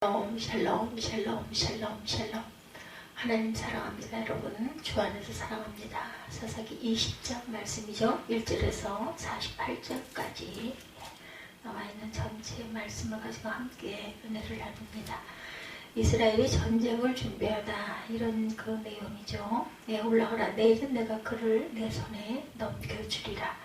샬롬 샬롬 샬롬 샬롬. 하나님 사랑합니다. 여러분 주 안에서 사랑합니다. 사사기 20장 말씀이죠. 1절에서 48절까지 나와 있는 전체 말씀을 가지고 함께 은혜를 나눕니다. 이스라엘이 전쟁을 준비하다, 이런 그 내용이죠. 올라가라, 내일은 내가 그를 내 손에 넘겨주리라.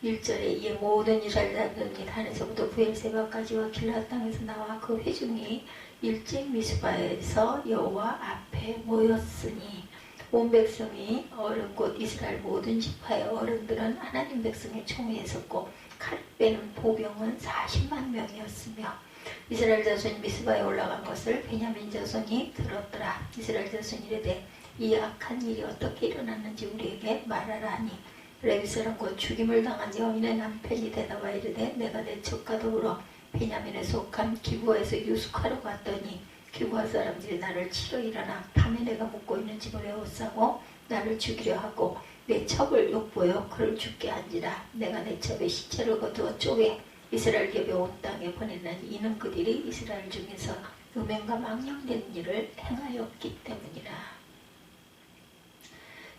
1절에 이 모든 이스라엘 자손이 단에서부터 부엘세바까지와 길앗 땅에서 나와 그 회중이 일찍 미스바에서 여호와 앞에 모였으니, 온 백성이 어른 곧 이스라엘 모든 지파의 어른들은 하나님 백성의 총회에 섰고 칼 빼는 보병은 40만 명이었으며, 이스라엘 자손이 미스바에 올라간 것을 베냐민 자손이 들었더라. 이스라엘 자손이 이르되 이 악한 일이 어떻게 일어났는지 우리에게 말하라 하니, 레위 사람 곧 죽임을 당한 여인의 남편이 대답하여 이르되 내가 내 첩과 더불어 베냐민에 속한 기브아에서 유숙하러 갔더니 기브아 사람들이 나를 치러 일어나 밤에 내가 묵고 있는 집을 에워싸고 나를 죽이려 하고 내 첩을 욕보여 그를 죽게 한지라. 내가 내 첩의 시체를 거두어 쪼개 이스라엘 겹에 온 땅에 보내나니 이는 그들이 이스라엘 중에서 음행과 망령된 일을 행하였기 때문이라.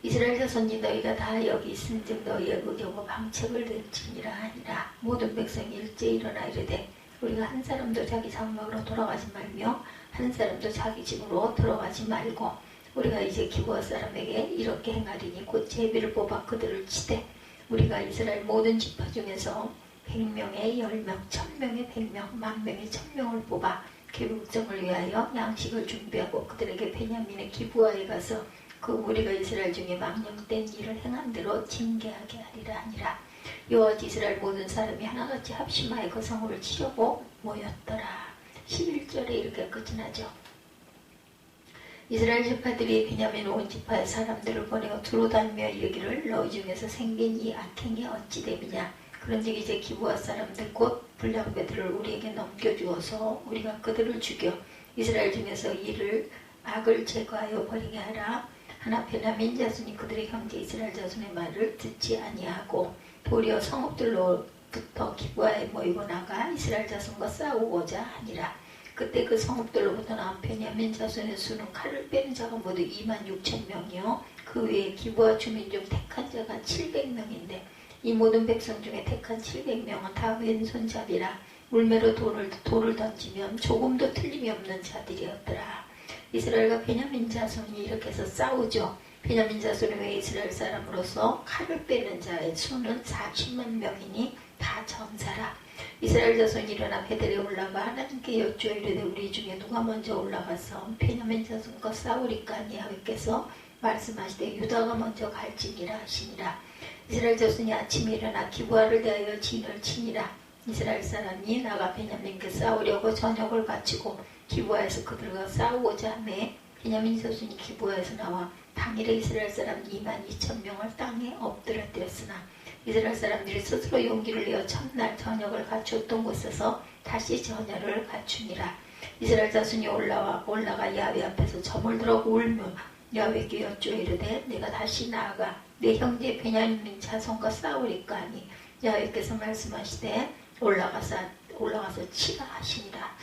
이스라엘 자손이 너희가 다 여기 있은즉 너희의 의견과 방책을 들지니라 하니라. 모든 백성이 일제히 일어나 이르되 우리가 한 사람도 자기 장막으로 돌아가지 말며 한 사람도 자기 집으로 들어가지 말고 우리가 이제 기브아 사람에게 이렇게 행하리니 곧 제비를 뽑아 그들을 치되 우리가 이스라엘 모든 지파 중에서 100명에 10명, 1000명에 100명, 10,000명에 1000명을 뽑아 개국정을 위하여 양식을 준비하고 그들에게 베냐민의 기브아에 가서 그 우리가 이스라엘 중에 망령된 일을 행한 대로 징계하게 하리라 하니라. 여호와 이스라엘 모든 사람이 하나같이 합심하여 그 성읍을 치려고 모였더라. 11절에 이렇게 끝이 나죠. 이스라엘 지파들이 베냐민 온 지파의 사람들을 보내어 두루 다니며 이르기를 너희 중에서 생긴 이 악행이 어찌 됨이냐. 그런즉 이제 기브아 사람들 곧 불량배들을 우리에게 넘겨주어서 우리가 그들을 죽여 이스라엘 중에서 이를 악을 제거하여 버리게 하라. 하나 베냐민 자손이 그들의 형제 이스라엘 자손의 말을 듣지 아니하고 도리어 성읍들로부터 기브아에 모이고 나가 이스라엘 자손과 싸우고자 하니라. 그때 그 성읍들로부터 나온 베냐민 자손의 수는 칼을 빼는 자가 모두 26,000명이요 그 외에 기브아 주민 중 택한 자가 700명인데 이 모든 백성 중에 택한 700명은 다 왼손잡이라 물매로 돌을 던지면 조금도 틀림이 없는 자들이었더라. 이스라엘과 베냐민 자손이 이렇게 해서 싸우죠. 베냐민 자손이 왜 이스라엘 사람으로서 칼을 빼는 자의 수는 40만 명이니 다 전사라. 이스라엘 자손이 일어나 베델에 올라가 하나님께 여쭈어 이르되 우리 중에 누가 먼저 올라가서 베냐민 자손과 싸우리까 하니 여호와께서 말씀하시되 유다가 먼저 갈지니라 하시니라. 이스라엘 자손이 아침에 일어나 기브아를 대하여 진을 치니라. 이스라엘 사람이 나가 베냐민께 싸우려고 저녁을 갖추고 기브아에서 그들과 싸우고자 하매 베냐민 자손이 기브아에서 나와 당일에 이스라엘 사람 22,000명을 땅에 엎드려뜨렸으나 이스라엘 사람들이 스스로 용기를 내어 첫날 저녁을 갖추었던 곳에서 다시 저녁을 갖추니라. 이스라엘 자손이 올라가 야훼 앞에서 점을 들어 울며 야훼께 여쭈어 이르되 내가 다시 나아가 내 형제 베냐민 자손과 싸우리까 하니 야훼께서 말씀하시되 올라가서 치라 하시니라.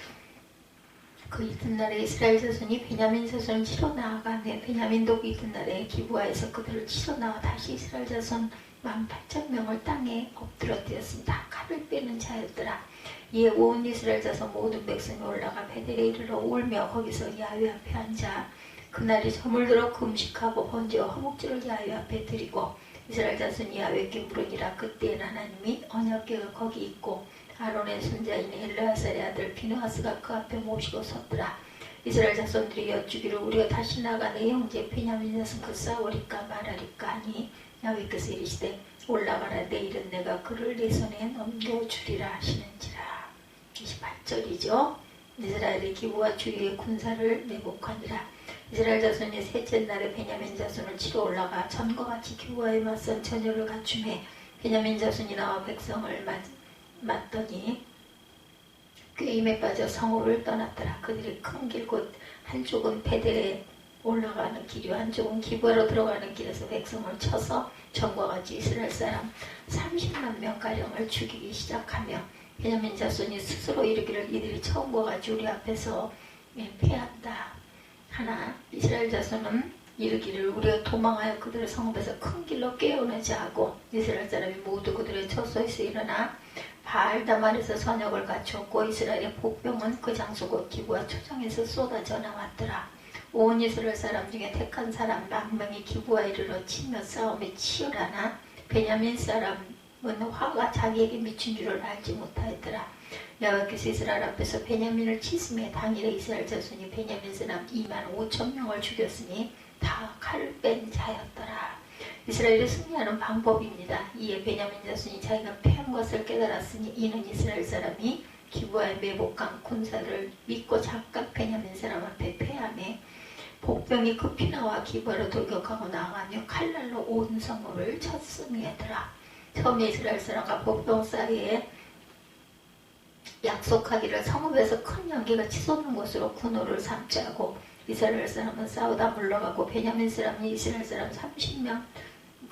그 이튿날에 이스라엘 자손이 베냐민 자손을 치러 나아가매 베냐민도 그 이튿날에 기브아에서 그들을 치러 나와 다시 이스라엘 자손 18,000명을 땅에 엎드려뜨렸습니다. 칼을 빼는 자였더라. 이에 온 이스라엘 자손 모든 백성이 올라가 베델에 이르러 울며 거기서 야훼 앞에 앉아 그날이 저물 들어 금식하고 번제와 허목제를 야훼 앞에 드리고 이스라엘 자손이 야훼께 물으니라. 그때에는 하나님이 언약궤가 거기 있고 아론의 손자인 엘르아살의 아들 비느하스가 그 앞에 모시고 섰더라. 이스라엘 자손들이 여쭈기를 우리가 다시 나가 내 형제 베냐민 자손 그 싸우리까 말하리까 하니 야훼께서 이르시되 올라가라. 내일은 내가 그를 내 손에 넘겨주리라 하시는지라. 28절이죠. 이스라엘의 기브아 주위의 군사를 내복하니라. 이스라엘 자손이 셋째 날에 베냐민 자손을 치러 올라가 전과 같이 기브아에 맞선 전열을 갖추매 베냐민 자손이 나와 백성을 맞더니 꾀임에 빠져 성읍을 떠났더라. 그들이 큰 길 곧 한쪽은 베델에 올라가는 길이요 한쪽은 기브아로 들어가는 길에서 백성을 쳐서 전과 같이 이스라엘 사람 30만 명가량을 죽이기 시작하며 베냐민 자손이 스스로 이르기를 이들이 처음과 같이 우리 앞에서 패한다. 하나, 이스라엘 자손은 이르기를 우리가 도망하여 그들의 성읍에서 큰 길로 깨어나지 하고 이스라엘 사람이 모두 그들의 처소에서 일어나 바알다말에서 선역을 갖추었고 이스라엘의 복병은 그 장소 곧 기브와 초장에서 쏟아져 나왔더라. 온 이스라엘 사람 중에 택한 사람 10,000명이 기브와 이르러 치며 싸움에 치열하나 베냐민 사람은 화가 자기에게 미친 줄을 알지 못하였더라. 여호와께서 이스라엘 앞에서 베냐민을 치심에 당일에 이스라엘 자손이 베냐민 사람 25,000명을 죽였으니 다 칼을 뺀 자였더라. 이스라엘이 승리하는 방법입니다. 이에 베냐민 자손이 자기가 패한 것을 깨달았으니 이는 이스라엘 사람이 기브와의 매복한 군사를 믿고 잠깐 베냐민 사람 앞에 패하며 복병이 급히 나와 기브와로 돌격하고 나가며 칼날로 온 성읍을 쳤음이더라. 처음에 이스라엘 사람과 복병 사이에 약속하기를 성읍에서 큰 연기가 치솟는 곳으로 군호를 삼자고 이스라엘 사람은 싸우다 물러가고 베냐민 사람이 이스라엘 사람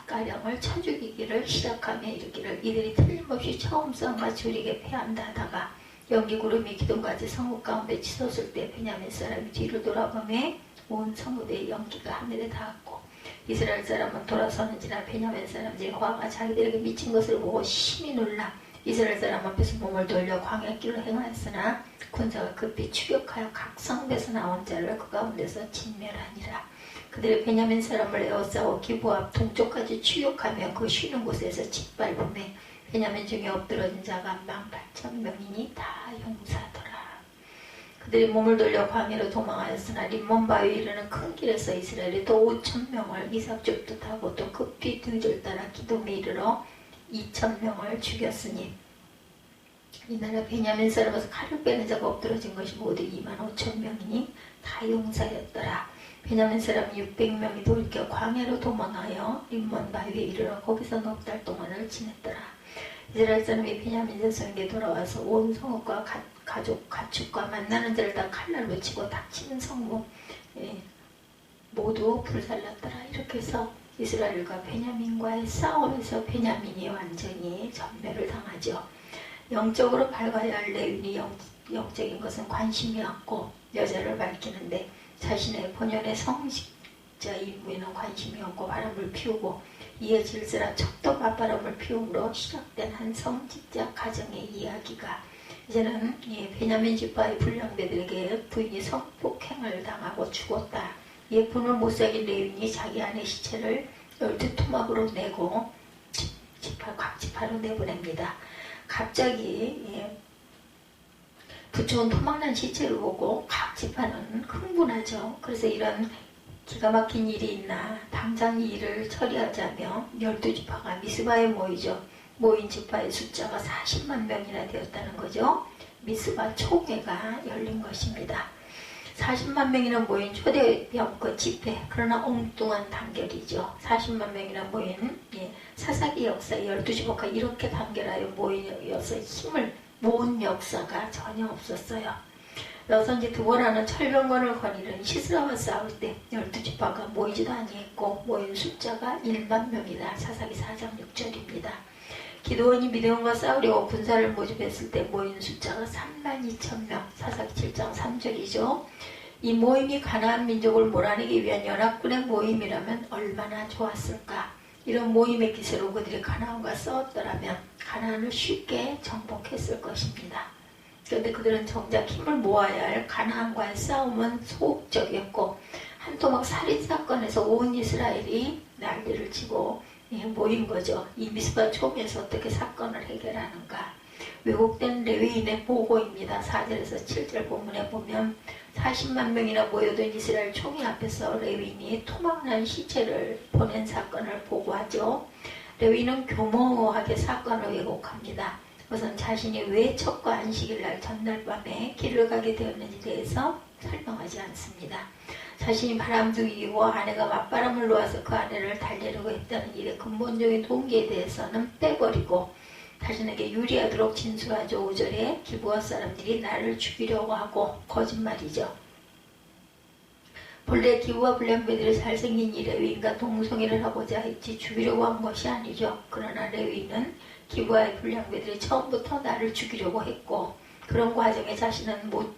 30명가량을 쳐 죽이기를 시작하며 이르기를 이들이 틀림없이 처음 싸움과 줄이게 패한다 하다가 연기 구름이 기둥같이 성읍 가운데 치솟을 때 베냐민 사람이 뒤를 돌아보며 온 성읍의 연기가 하늘에 닿았고 이스라엘 사람은 돌아서는지라 베냐민 사람들의 화가 자기들에게 미친 것을 보고 심히 놀라 이스라엘 사람 앞에서 몸을 돌려 광야길로 행하였으나 군사가 급히 추격하여 각 성읍에서 나온 자를 그 가운데서 진멸하니라. 그들의 베냐민 사람을 에워싸고 기브 앞 동쪽까지 추격하며 그 쉬는 곳에서 짓밟으며 베냐민 중에 엎드러진 자가 18,000명이니 다 용사더라. 그들이 몸을 돌려 광야로 도망하였으나 림몬 바위에 이르는 큰 길에서 이스라엘이 또 5,000명을 이삭죽도 타고 또 급히 뒤를 따라 기돔에 이르러 2,000명을 죽였으니 이 나라 베냐민 사람에서 칼을 빼는 자가 엎드러진 것이 모두 25,000명이니 다 용사였더라. 베냐민 사람 600명이 돌이켜 광야로 도망하여 림몬 바위에 이르러 거기서 넉 달 동안을 지냈더라. 이스라엘 사람이 베냐민 자손에게 돌아와서 온 성읍과 가족 가축과 만나는 자를 다 칼날로 치고 닥치는 성읍 모두 불살랐더라. 이렇게 해서 이스라엘과 베냐민과의 싸움에서 베냐민이 완전히 전멸을 당하죠. 영적으로 밝아야 할 레위인이 영적인 것은 관심이 없고 여자를 밝히는데 자신의 본연의 성직자 임무에는 관심이 없고 바람을 피우고 이에 질서라 척도 맞바람을 피움으로 시작된 한 성직자 가정의 이야기가 이제는 베냐민 지파의 불량배들에게 부인이 성폭행을 당하고 죽었다. 예쁜을 못살긴 레위인이 자기 아내 시체를 12토막으로 내고 각 지파로 내보냅니다. 갑자기 붙여온 토막난 시체를 보고 각 지파는 흥분하죠. 그래서 이런 기가 막힌 일이 있나 당장 이 일을 처리하자며 12지파가 미스바에 모이죠. 모인 지파의 숫자가 40만 명이나 되었다는 거죠. 미스바 총회가 열린 것입니다. 40만 명이나 모인 초대형 그 집회, 그러나 엉뚱한 단결이죠. 40만 명이나 모인 사사기 역사 12지파가 이렇게 단결하여 모여서 힘을 모은 역사가 전혀 없었어요. 여선지 두보라는 철병권을 거니는 시스라와 싸울 때 12지파가 모이지도 아니했고 모인 숫자가 1만 명이다. 사사기 4장 6절입니다. 기드온이 미디온과 싸우려고 군사를 모집했을 때 모인 숫자가 32,000명, 사사기 7장 3절이죠. 이 모임이 가나안 민족을 몰아내기 위한 연합군의 모임이라면 얼마나 좋았을까. 이런 모임의 기세로 그들이 가나안과 싸웠더라면 가나안을 쉽게 정복했을 것입니다. 그런데 그들은 정작 힘을 모아야 할 가나안과의 싸움은 소극적이었고 한 토막 살인사건에서 온 이스라엘이 난리를 치고 모인 거죠. 이 미스바 총에서 어떻게 사건을 해결하는가. 왜곡된 레위인의 보고입니다. 4절에서 7절 본문에 보면 40만 명이나 모여든 이스라엘 총회 앞에서 레위인이 토막난 시체를 보낸 사건을 보고하죠. 레위인은 교모하게 사건을 왜곡합니다. 우선 자신이 왜 첫과 안식일 날 전날 밤에 길을 가게 되었는지 대해서 설명하지 않습니다. 자신이 바람둥이고 아내가 맞바람을 놓아서 그 아내를 달래려고 했다는 일의 근본적인 동기에 대해서는 빼버리고 자신에게 유리하도록 진술하죠. 5절에 기브아 사람들이 나를 죽이려고 하고 거짓말이죠. 본래 기브아 불량배들이 잘생긴 이 레위인과 동성애를 하고자 했지 죽이려고 한 것이 아니죠. 그러나 레위인은 기브아의 불량배들이 처음부터 나를 죽이려고 했고 그런 과정에 자신은 못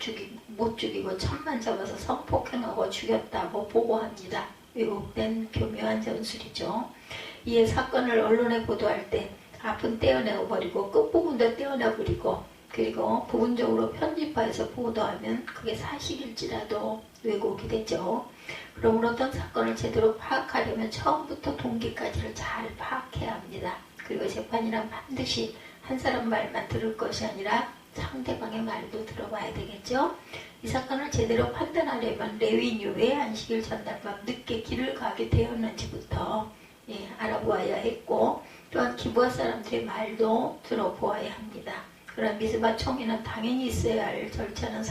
죽이고 천만 잡아서 성폭행하고 죽였다고 보고합니다. 왜곡된 교묘한 전술이죠. 이에 사건을 언론에 보도할 때 앞은 떼어내버리고 끝부분도 떼어내버리고 그리고 부분적으로 편집화해서 보도하면 그게 사실일지라도 왜곡이 되죠. 그러므로 어떤 사건을 제대로 파악하려면 처음부터 동기까지를 잘 파악해야 합니다. 그리고 재판이란 반드시 한 사람 말만 들을 것이 아니라 상대방의 말도 들어봐야 되겠죠. 이 사건을 제대로 판단하려면 레위인이 왜 안식일 전날밤 늦게 길을 가게 되었는지부터 알아보아야 했고 또한 기브아 사람들의 말도 들어보아야 합니다. 그러나 미스바 총회는 당연히 있어야 할 절차는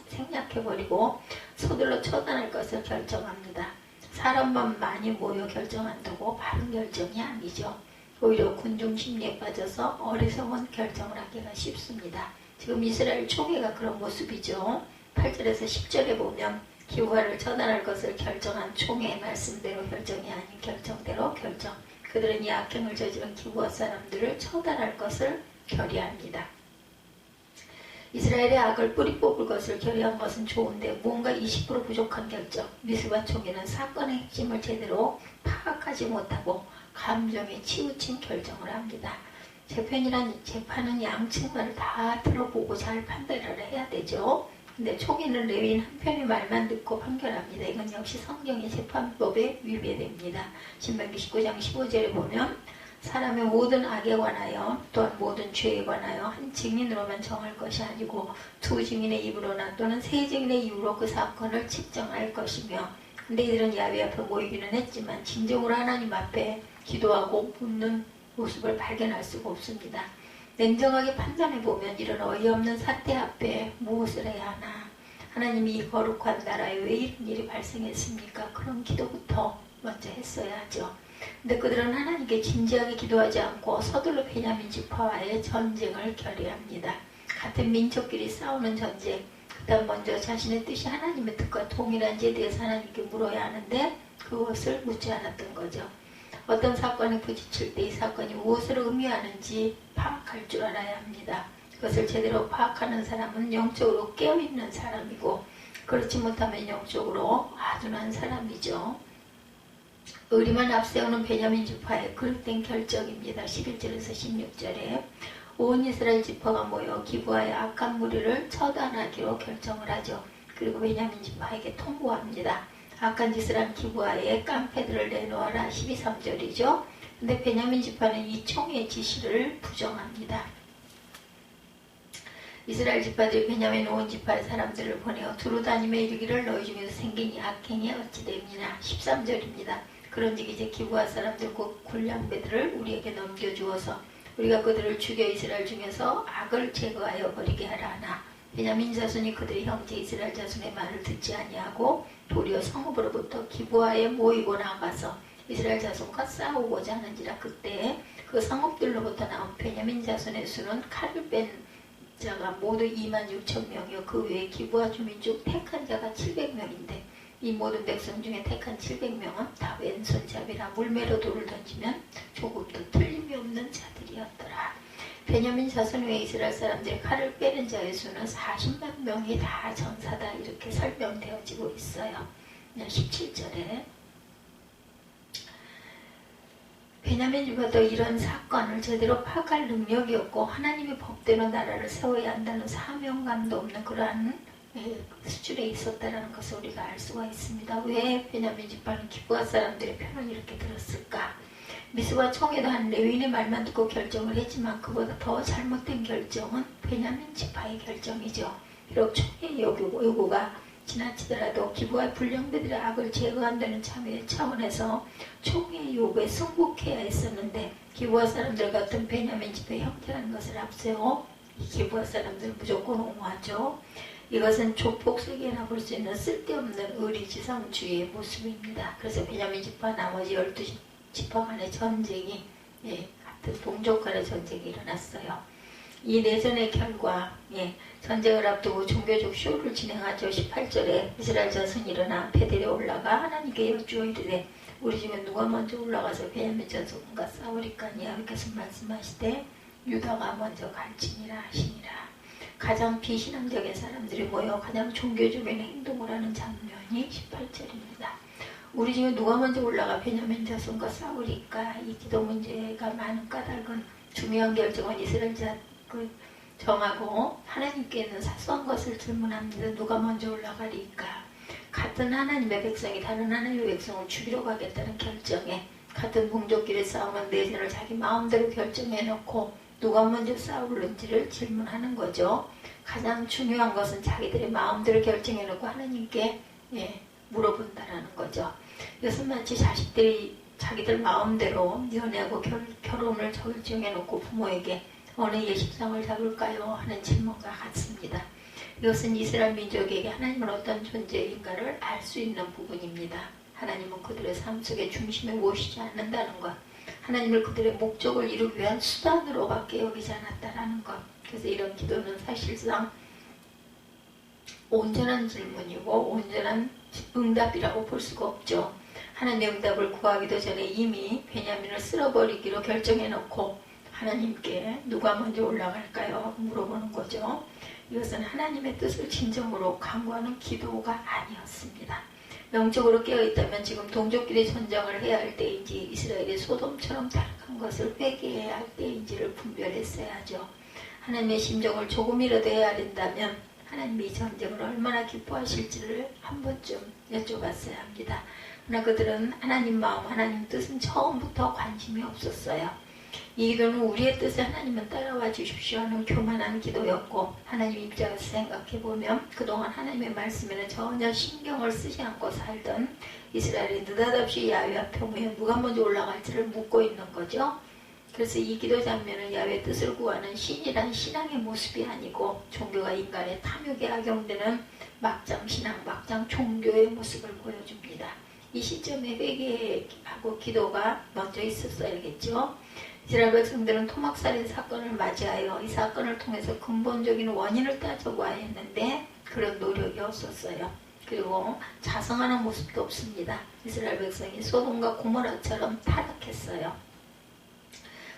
생략해버리고 서둘러 처단할 것을 결정합니다. 사람만 많이 모여 결정한다고 바른 결정이 아니죠. 오히려 군중 심리에 빠져서 어리석은 결정을 하기가 쉽습니다. 지금 이스라엘 총회가 그런 모습이죠. 8절에서 10절에 보면 기브아를 처단할 것을 결정한 총회의 말씀대로 결정이 아닌 결정대로 결정. 그들은 이 악행을 저지른 기브아 사람들을 처단할 것을 결의합니다. 이스라엘의 악을 뿌리 뽑을 것을 결의한 것은 좋은데 무언가 20% 부족한 결정. 미스바 총회는 사건의 핵심을 제대로 파악하지 못하고 감정에 치우친 결정을 합니다. 재판은 양측 말을 다 들어보고 잘 판단을 해야 되죠. 근데 총회는 레위인 한 편의 말만 듣고 판결합니다. 이건 역시 성경의 재판법에 위배됩니다. 신명기 19장 15절에 보면 사람의 모든 악에 관하여 또한 모든 죄에 관하여 한 증인으로만 정할 것이 아니고 두 증인의 입으로나 또는 세 증인의 입으로 그 사건을 측정할 것이며 근데 이들은 야훼 앞에 모이기는 했지만 진정으로 하나님 앞에 기도하고 묻는 모습을 발견할 수가 없습니다. 냉정하게 판단해보면 이런 어이없는 사태 앞에 무엇을 해야 하나? 하나님이 이 거룩한 나라에 왜 이런 일이 발생했습니까? 그런 기도부터 먼저 했어야 하죠. 근데 그들은 하나님께 진지하게 기도하지 않고 서둘러 베냐민 지파와의 전쟁을 결의합니다. 같은 민족끼리 싸우는 전쟁, 그다음 먼저 자신의 뜻이 하나님의 뜻과 동일한지에 대해서 하나님께 물어야 하는데 그것을 묻지 않았던 거죠. 어떤 사건에 부딪힐 때 이 사건이 무엇을 의미하는지 파악할 줄 알아야 합니다. 그것을 제대로 파악하는 사람은 영적으로 깨어있는 사람이고 그렇지 못하면 영적으로 아둔한 사람이죠. 의리만 앞세우는 베냐민 지파의 그릇된 결정입니다. 11절에서 16절에 온 이스라엘 지파가 모여 기브아의 악한 무리를 처단하기로 결정을 하죠. 그리고 베냐민 지파에게 통보합니다. 악한 짓을 한 기브아의 깡패들을 내놓아라. 12~13절이죠. 근데 베냐민 지파는 이 총회의 지시를 부정합니다. 이스라엘 지파들이 베냐민 온 지파의 사람들을 보내어 두루다니며 이르기를 너희 중에서 생긴 이 악행이 어찌 됨이냐. 13절입니다. 그런즉 이제 기브아 사람들 곧 굴량배들을 우리에게 넘겨주어서 우리가 그들을 죽여 이스라엘 중에서 악을 제거하여 버리게 하라 하나. 베냐민 자손이 그들의 형제 이스라엘 자손의 말을 듣지 아니하고 도리어 성읍으로부터 기브아에 모이고 나가서 이스라엘 자손과 싸우고자 하는지라. 그때 그 성읍들로부터 나온 베냐민 자손의 수는 칼을 뺀 자가 모두 26,000명이요 그 외에 기브아 주민 중 택한 자가 700명인데 이 모든 백성 중에 택한 700명은 다 왼손잡이라 물매로 돌을 던지면 조금도 틀림이 없는 자들이었더라. 베냐민 자손 외에 이스라엘 사람들이 칼을 빼는 자의 수는 40만 명이 다 전사다. 이렇게 설명되어지고 있어요. 17절에 베냐민 지파도 이런 사건을 제대로 파악할 능력이 없고 하나님의 법대로 나라를 세워야 한다는 사명감도 없는 그러한 수준에 있었다는 것을 우리가 알 수가 있습니다. 왜 베냐민 지파는 기브아 사람들의 편을 이렇게 들었을까? 미스바 총회도 한 레위인의 말만 듣고 결정을 했지만 그보다 더 잘못된 결정은 베냐민 지파의 결정이죠. 비록 총회의 요구가 지나치더라도 기브아 불량배들의 악을 제거한다는 차원에서 총회의 요구에 승복해야 했었는데 기브아 사람들 같은 베냐민 지파의 형태라는 것을 앞세워 이 기브아 사람들은 무조건 옹호하죠. 이것은 조폭 세계나 볼 수 있는 쓸데없는 의리지상주의의 모습입니다. 그래서 베냐민 지파 나머지 12지파 간의 전쟁이 같은 동족 간의 전쟁이 일어났어요. 이 내전의 결과 전쟁을 앞두고 종교적 쇼를 진행하죠. 18절에 이스라엘 자손이 일어나 베델에 올라가 하나님께 여쭈어 이르되 우리 중에 누가 먼저 올라가서 베냐민 자손과 싸우리까냐. 이렇게 말씀하시되 유다가 먼저 갈지니라 하시니라. 가장 비신앙적인 사람들이 모여 가장 종교적인 행동을 하는 장면이 18절입니다. 우리 중에 누가 먼저 올라가 베냐민 자손과 싸우리까? 이 기도 문제가 많은 까닭은 중요한 결정은 이스라엘 정하고 하나님께 있는 사소한 것을 질문합니다. 누가 먼저 올라가리까? 같은 하나님의 백성이 다른 하나님의 백성을 죽이러 가겠다는 결정에 같은 동족끼리 싸우면 내전을 자기 마음대로 결정해놓고 누가 먼저 싸울는지를 질문하는 거죠. 가장 중요한 것은 자기들의 마음대로 결정해놓고 하나님께 물어본다라는 거죠. 이것은 마치 자식들이 자기들 마음대로 연애하고 결혼을 결정해놓고 부모에게 어느 예식장을 잡을까요? 하는 질문과 같습니다. 이것은 이스라엘 민족에게 하나님은 어떤 존재인가를 알 수 있는 부분입니다. 하나님은 그들의 삶 속에 중심에 모시지 않는다는 것, 하나님을 그들의 목적을 이루기 위한 수단으로밖에 여기지 않았다는 것. 그래서 이런 기도는 사실상 온전한 질문이고 온전한 응답이라고 볼 수가 없죠. 하나님의 응답을 구하기도 전에 이미 베냐민을 쓸어버리기로 결정해놓고 하나님께 누가 먼저 올라갈까요? 물어보는 거죠. 이것은 하나님의 뜻을 진정으로 간구하는 기도가 아니었습니다. 영적으로 깨어있다면 지금 동족끼리 전쟁을 해야 할 때인지 이스라엘이 소돔처럼 타락한 것을 회개해야 할 때인지를 분별했어야죠. 하나님의 심정을 조금이라도 헤아린다면 하나님이 이 전쟁을 얼마나 기뻐하실지를 한 번쯤 여쭤봤어야 합니다. 그러나 그들은 하나님 마음, 하나님 뜻은 처음부터 관심이 없었어요. 이 기도는 우리의 뜻에 하나님은 따라와 주십시오 하는 교만한 기도였고, 하나님 입장에서 생각해보면 그동안 하나님의 말씀에는 전혀 신경을 쓰지 않고 살던 이스라엘이 느닷없이 야훼 앞에 모여 누가 먼저 올라갈지를 묻고 있는 거죠. 그래서 이 기도 장면은 야훼의 뜻을 구하는 신이란 신앙의 모습이 아니고 종교가 인간의 탐욕에 악용되는 막장 신앙, 막장 종교의 모습을 보여줍니다. 이 시점에 회개하고 기도가 먼저 있었어야겠죠. 이스라엘 백성들은 토막살인 사건을 맞이하여 이 사건을 통해서 근본적인 원인을 따져봐야 했는데 그런 노력이 없었어요. 그리고 자성하는 모습도 없습니다. 이스라엘 백성이 소돔과 고모라처럼 타락했어요.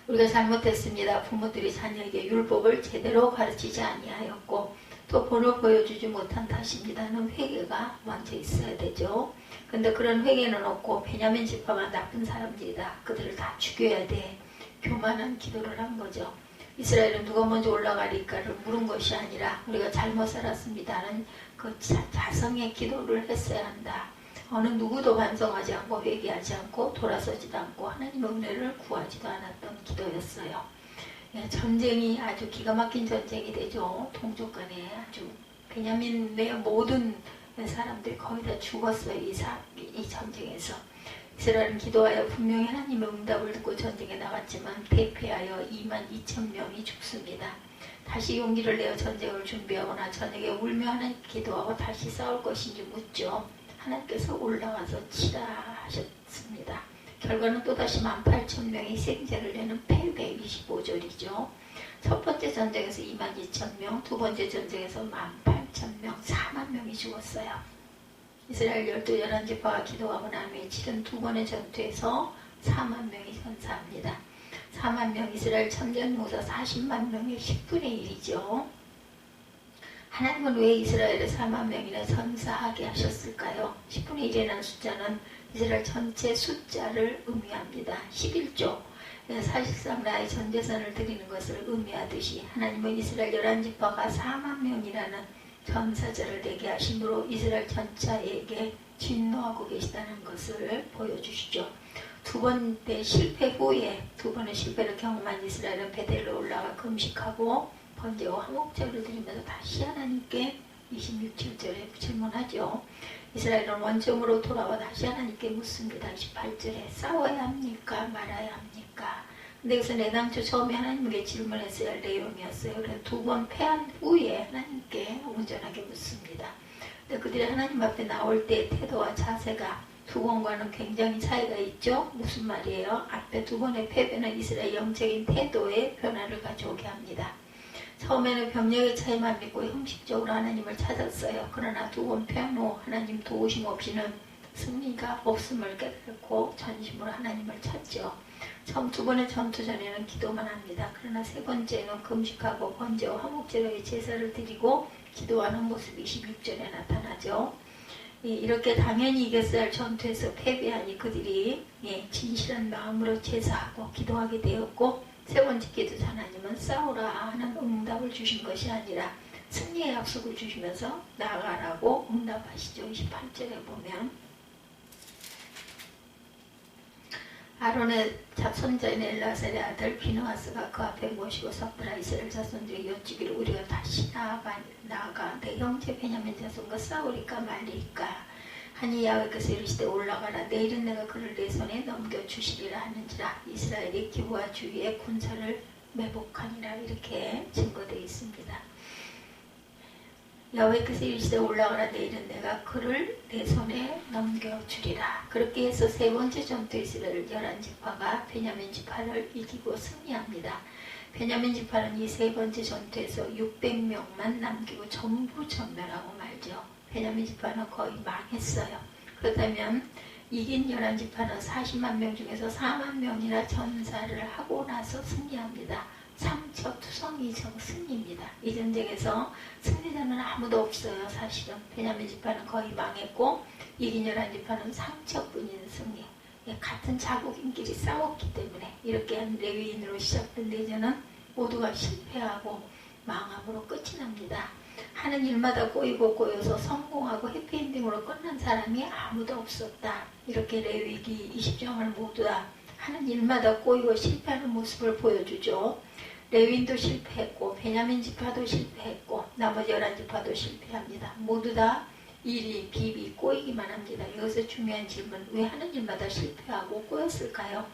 우리가 잘못했습니다. 부모들이 자녀에게 율법을 제대로 가르치지 아니하였고 또 본을 보여주지 못한 탓입니다는 회개가 먼저 있어야 되죠. 근데 그런 회개는 없고 베냐민 지파가 나쁜 사람들이다. 그들을 다 죽여야 돼. 교만한 기도를 한 거죠. 이스라엘은 누가 먼저 올라가리까를 물은 것이 아니라 우리가 잘못 살았습니다는 그 자성의 기도를 했어야 한다. 어느 누구도 반성하지 않고 회개하지 않고 돌아서지도 않고 하나님의 은혜를 구하지도 않았던 기도였어요. 전쟁이 아주 기가 막힌 전쟁이 되죠. 동족 간에 아주 베냐민의 모든 사람들이 거의 다 죽었어요. 이 전쟁에서. 이스라엘은 기도하여 분명히 하나님의 응답을 듣고 전쟁에 나갔지만 대패하여 22,000명이 죽습니다. 다시 용기를 내어 전쟁을 준비하거나 저녁에 울며 하나님께 기도하고 다시 싸울 것인지 묻죠. 하나님께서 올라가서 치라 하셨습니다. 결과는 또다시 18,000명이 생제를 내는 패배 25절이죠. 첫 번째 전쟁에서 22,000명, 두 번째 전쟁에서 18,000명, 4만 명이 죽었어요. 이스라엘 11지파가 기도하고 나면 치른 두 번의 전투에서 4만 명이 전사합니다. 4만 명, 이스라엘 참전용사 40만 명의 10분의 1이죠. 하나님은 왜 이스라엘에 4만 명이나 전사하게 하셨을까요? 10분의 1이라는 숫자는 이스라엘 전체 숫자를 의미합니다. 11조. 사실상 나의 전재산을 드리는 것을 의미하듯이 하나님은 이스라엘 11지파가 4만 명이라는 전사자를 되게 하심으로 이스라엘 전체에게 진노하고 계시다는 것을 보여주시죠. 두 번의 실패 후에 두 번의 실패를 경험한 이스라엘은 베델로 올라가 금식하고 번제와 화목제를 드리면서 다시 하나님께 26절에 질문하죠. 이스라엘은 원점으로 돌아와 다시 하나님께 묻습니다. 28절에 싸워야 합니까? 말아야 합니까? 근데 여기서 내당초 처음에 하나님께 질문했어야 할 내용이었어요. 그래서 두 번 패한 후에 하나님께 온전하게 묻습니다. 근데 그들이 하나님 앞에 나올 때 태도와 자세가 두 번과는 굉장히 차이가 있죠. 무슨 말이에요? 앞에 두 번의 패배는 이스라엘 영적인 태도의 변화를 가져오게 합니다. 처음에는 병력의 차이만 믿고 형식적으로 하나님을 찾았어요. 그러나 두 번 패한 후 하나님 도우심 없이는 승리가 없음을 깨닫고 전심으로 하나님을 찾죠. 처음 두 번의 전투 전에는 기도만 합니다. 그러나 세 번째는 금식하고 번제와 화목제로의 제사를 드리고 기도하는 모습이 26절에 나타나죠. 이렇게 당연히 이겼어야 할 전투에서 패배하니 그들이 진실한 마음으로 제사하고 기도하게 되었고, 세 번째 기도 하나님은 싸우라 하는 응답을 주신 것이 아니라 승리의 약속을 주시면서 나아가라고 응답하시죠. 28절에 보면 아론의 손자인 엘라살의 아들 비느하스가 그 앞에 모시고 섰더라. 이스라엘 자손들이 여쭈기를 우리가 다시 나아가 내 형제 베냐민 자손과 싸우리까 말리까 하니 야훼께서 이르시되 올라가라. 내일은 내가 그를 내 손에 넘겨주시리라 하는지라. 이스라엘이 기브와 주위에 군사를 매복하니라. 이렇게 증거되어 있습니다. 야훼께서 이르시되 올라가라. 내일은 내가 그를 내 손에 넘겨주리라. 그렇게 해서 세 번째 전투 이스라엘 11지파가 베냐민 지파를 이기고 승리합니다. 베냐민 지파는 이 세 번째 전투에서 600명만 남기고 전부 전멸하고 말죠. 베냐민 지파는 거의 망했어요. 그렇다면 이긴 11지파는 40만 명 중에서 4만 명이나 전사를 하고 나서 승리합니다. 삼척투성이적 승리입니다. 이 전쟁에서 승리자는 아무도 없어요. 사실은 베냐민 지파는 거의 망했고 이긴 11지파는 삼척뿐인 승리. 같은 자국인끼리 싸웠기 때문에 이렇게 한 레위인으로 시작된 대전은 모두가 실패하고 망함으로 끝이 납니다. 하는 일마다 꼬이고 꼬여서 성공하고 해피엔딩으로 끝난 사람이 아무도 없었다. 이렇게 레위기 20장을 모두 다 하는 일마다 꼬이고 실패하는 모습을 보여주죠. 레위인도 실패했고 베냐민 지파도 실패했고 나머지 11지파도 실패합니다. 모두 다 일이 비비 꼬이기만 합니다. 여기서 중요한 질문, 왜 하는 일마다 실패하고 꼬였을까요?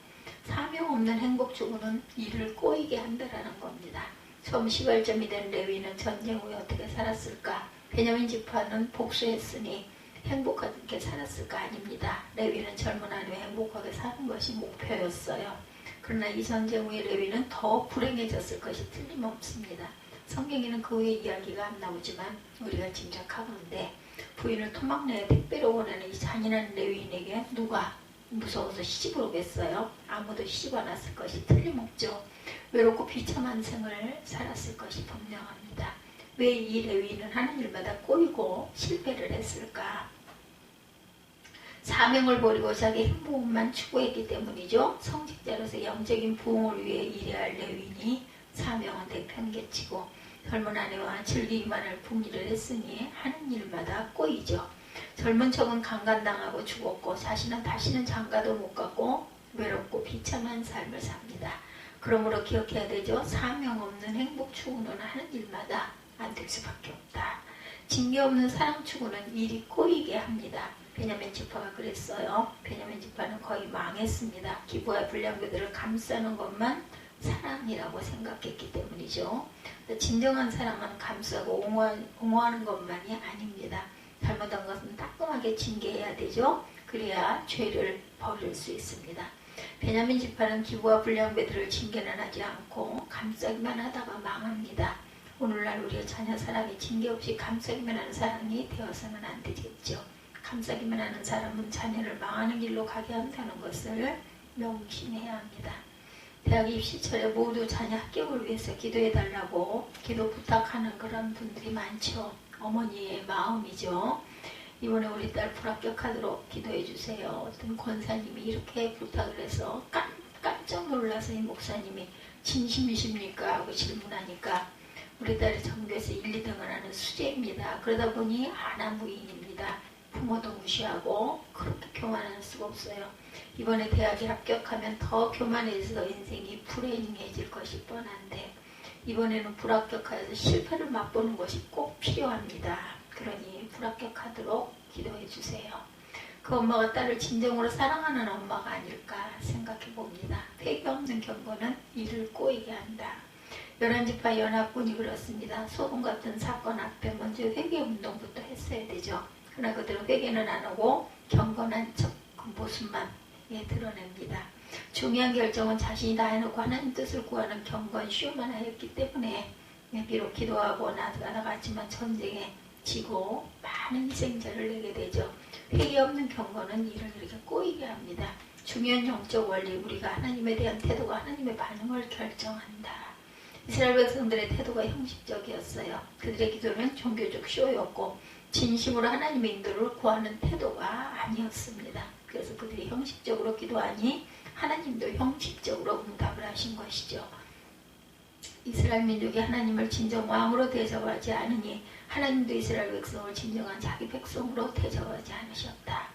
사명 없는 행복 추구는 일을 꼬이게 한다라는 겁니다. 처음 시발점이 된 레위는 전쟁 후에 어떻게 살았을까? 베냐민 지파는 복수했으니 행복하게 살았을까? 아닙니다. 레위는 젊은 아내와 행복하게 사는 것이 목표였어요. 그러나 이 전쟁 후에 레위는 더 불행해졌을 것이 틀림없습니다. 성경에는 그 후에 이야기가 안 나오지만 우리가 짐작하건대 부인을 토막내야 택배로 원하는 이 잔인한 레위인에게 누가 무서워서 시집을 오겠어요? 아무도 시집 안 왔을 것이 틀림없죠. 외롭고 비참한 생을 살았을 것이 분명합니다. 왜 이 레위인은 하는 일마다 꼬이고 실패를 했을까? 사명을 버리고 자기 행복만 추구했기 때문이죠. 성직자로서 영적인 부흥을 위해 일해야 할 레위인이 사명한테 편개치고 젊은 아내와 즐기기만 할 풍리를 했으니 하는 일마다 꼬이죠. 젊은 척은 강간당하고 죽었고 자신은 다시는 장가도 못 갔고 외롭고 비참한 삶을 삽니다. 그러므로 기억해야 되죠. 사명 없는 행복 추구는 하는 일마다 안 될 수밖에 없다. 징계 없는 사랑 추구는 일이 꼬이게 합니다. 베냐민 지파가 그랬어요. 베냐민 지파는 거의 망했습니다. 기부와 불량배들을 감싸는 것만 사랑이라고 생각했기 때문이죠. 진정한 사랑은 감싸고 옹호하는 것만이 아닙니다. 잘못한 것은 따끔하게 징계해야 되죠. 그래야 죄를 버릴 수 있습니다. 베냐민 지파는 기부와 불량배들을 징계는 하지 않고 감싸기만 하다가 망합니다. 오늘날 우리의 자녀 사랑이 징계 없이 감싸기만 하는 사랑이 되어서는 안 되겠죠. 감싸기만 하는 사람은 자녀를 망하는 길로 가게 한다는 것을 명심해야 합니다. 대학 입시철에 모두 자녀 합격을 위해서 기도해달라고 기도 부탁하는 그런 분들이 많죠. 어머니의 마음이죠. 이번에 우리 딸 불합격하도록 기도해주세요. 어떤 권사님이 이렇게 부탁을 해서 깜짝 놀라서 이 목사님이 진심이십니까? 하고 질문하니까 우리 딸이 전교에서 1, 2등을 하는 수재입니다. 그러다 보니 하나무인입니다. 부모도 무시하고 그렇게 교만할 수가 없어요. 이번에 대학에 합격하면 더 교만해서 인생이 불행해질 것이 뻔한데 이번에는 불합격하여서 실패를 맛보는 것이 꼭 필요합니다. 그러니 불합격하도록 기도해 주세요. 그 엄마가 딸을 진정으로 사랑하는 엄마가 아닐까 생각해 봅니다. 회개 없는 경고는 이를 꼬이게 한다. 11지파 연합군이 그렇습니다. 소금 같은 사건 앞에 먼저 회개 운동부터 했어야 되죠. 그러나 그들은 회개는 안 하고 경건한 척 그 모습만 드러냅니다. 중요한 결정은 자신이 다 해놓고 하나님 뜻을 구하는 경건 쇼만 하였기 때문에 비록 기도하고 나아갔지만 전쟁에 지고 많은 희생자를 내게 되죠. 회개 없는 경건은 이를 이렇게 꼬이게 합니다. 중요한 영적 원리, 우리가 하나님에 대한 태도가 하나님의 반응을 결정한다. 이스라엘 백성들의 태도가 형식적이었어요. 그들의 기도는 종교적 쇼였고 진심으로 하나님의 인도를 구하는 태도가 아니었습니다. 그래서 그들이 형식적으로 기도하니 하나님도 형식적으로 응답을 하신 것이죠. 이스라엘 민족이 하나님을 진정 왕으로 대접하지 않으니 하나님도 이스라엘 백성을 진정한 자기 백성으로 대접하지 않으셨다.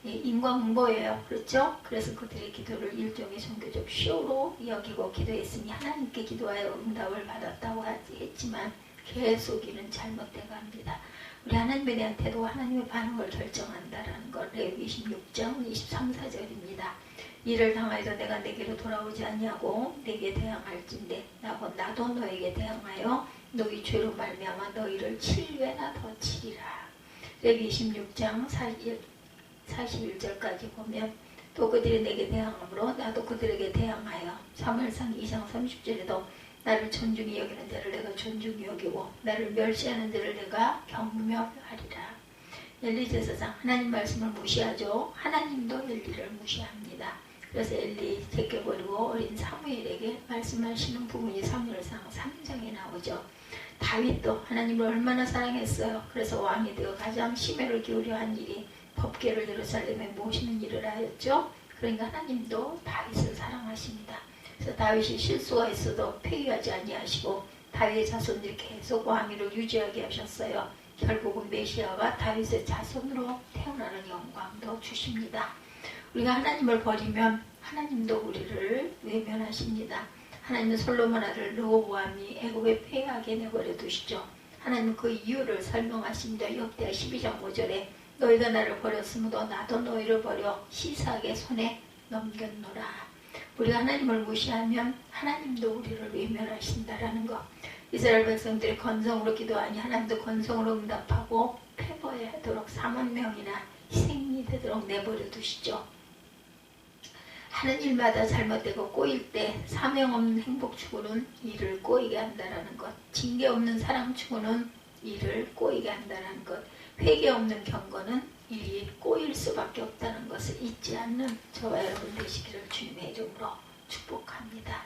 인과응보예요. 그렇죠? 그래서 그들의 기도를 일종의 종교적 쇼로 여기고 기도했으니 하나님께 기도하여 응답을 받았다고 했지만 계속 이는 잘못된 겁니다. 우리 하나님에 대한 태도가 하나님의 반응을 결정한다라는 것, 레위기 26장 23, 4절입니다. 이를 당하여도 내가 내게로 돌아오지 않냐고 내게 대항할진대 나도 너에게 대항하여 너희 죄로 말미암아 너희를 7회나 더 치리라. 레위기 26장 41절까지 보면 또 그들이 내게 대항함으로 나도 그들에게 대항하여 사무엘상 2장 30절에도 나를 존중히 여기는 자를 내가 존중히 여기고 나를 멸시하는 자를 내가 경멸하리라. 엘리 제사장 하나님 말씀을 무시하죠. 하나님도 엘리를 무시합니다. 그래서 엘리 제껴버리고 어린 사무엘에게 말씀하시는 부분이 사무엘상 3장에 나오죠. 다윗도 하나님을 얼마나 사랑했어요. 그래서 왕이 되어 가장 심혈을 기울여 한 일이 법궤를 예루살렘에 모시는 일을 하였죠. 그러니까 하나님도 다윗을 사랑하십니다. 그래서 다윗이 실수가 있어도 폐위하지 아니하시고 다윗의 자손들이 계속 왕위를 유지하게 하셨어요. 결국은 메시아가 다윗의 자손으로 태어나는 영광도 주십니다. 우리가 하나님을 버리면 하나님도 우리를 외면하십니다. 하나님은 솔로몬 아들 르호보암이 애굽에 폐하게 내버려 두시죠. 하나님 그 이유를 설명하십니다. 역대하 12장 5절에 너희가 나를 버렸으므로 나도 너희를 버려 시삭의 손에 넘겼노라. 우리가 하나님을 무시하면 하나님도 우리를 외면하신다라는 것. 이스라엘 백성들이 건성으로 기도하니 하나님도 건성으로 응답하고 패거해야 하도록 4만 명이나 희생이 되도록 내버려 두시죠. 하는 일마다 잘못되고 꼬일 때 사명 없는 행복 추구는 일을 꼬이게 한다는 것. 징계 없는 사랑 추구는 일을 꼬이게 한다는 것. 회개 없는 경건은 일이 꼬일 수밖에 없다는 것을 잊지 않는 저와 여러분 되시기를 주님의 이름으로 축복합니다.